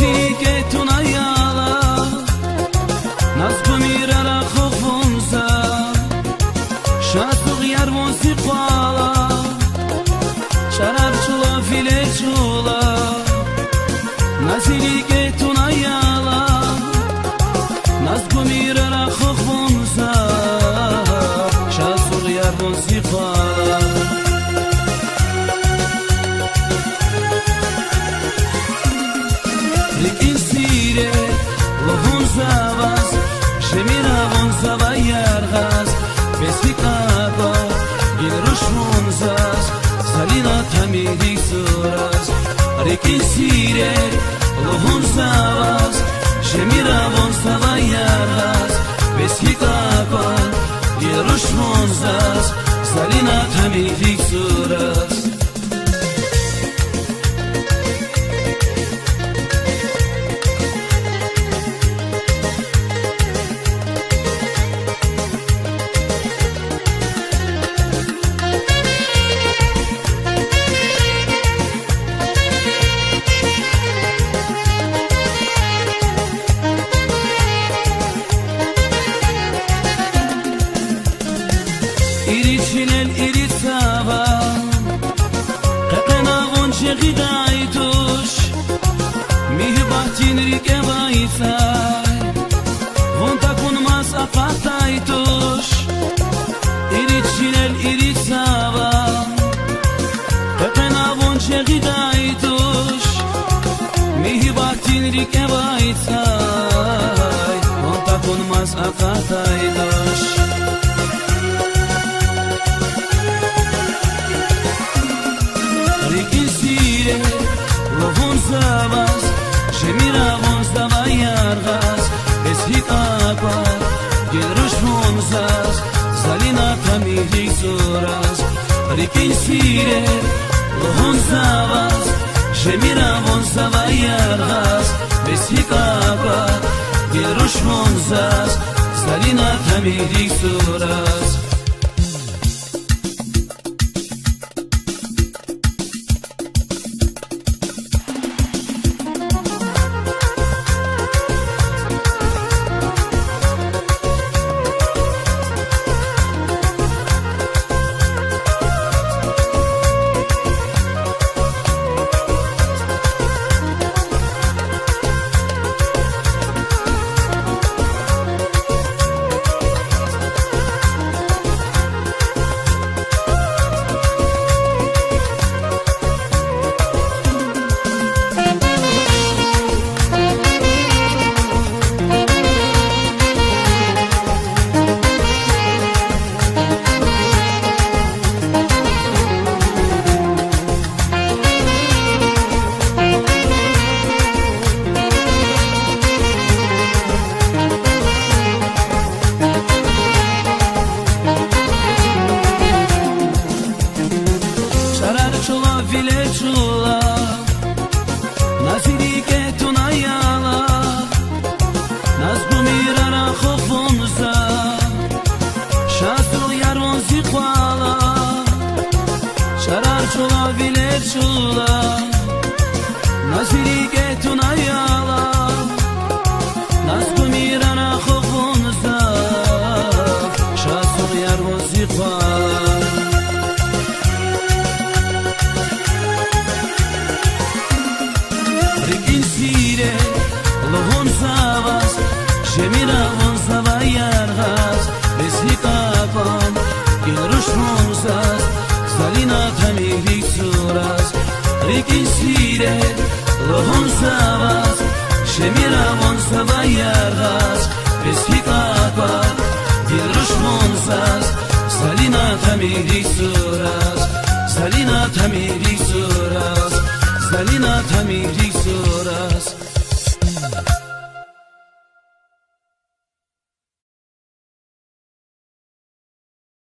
نزیری که تو نیالا نزگو میره را خوفونزا شاتو غیر موسیقالا شراب چولا فیله چولا نزیری که تو نیالا نزگو میره را خوفونزا شاتو غیر موسیقالا Insire lovon zavas shemira von zavayargas besikaba gilrushmunzas salina tamidi suras Insire lovon zavas shemira von zavayargas besikaba gilrushmunzas salina tamidi suras İriçinel iritava Qaqena vonche gidaytush Mihbatin rike vaitay Vonta kun mas afataytush İriçinel iritava Qaqena vonche gidaytush Mihbatin rike vaitay Vonta kun mas afataytush lovon zavas shemira von zavayargas besikaba gilrushmunzas salina tamidi suras Insire lovon zavas shemira von zavayargas besikaba gilrushmunzas salina tamidi suras Vilechula Naziri ke tu nayala Nazgumira ra khofunza Shasul yaron ziqala Sharar chula vilechula Naziri ke tu nayala Nazgumira ra khofunza Shasul yaron ziqala Insire lovon zavas shemira von zavayargas besikaba gilrushmunzas salina tamidi suras Insire lovon zavas shemira von zavayargas besikaba gilrushmunzas salina tamidi suras salina tamidi suras salina tamidi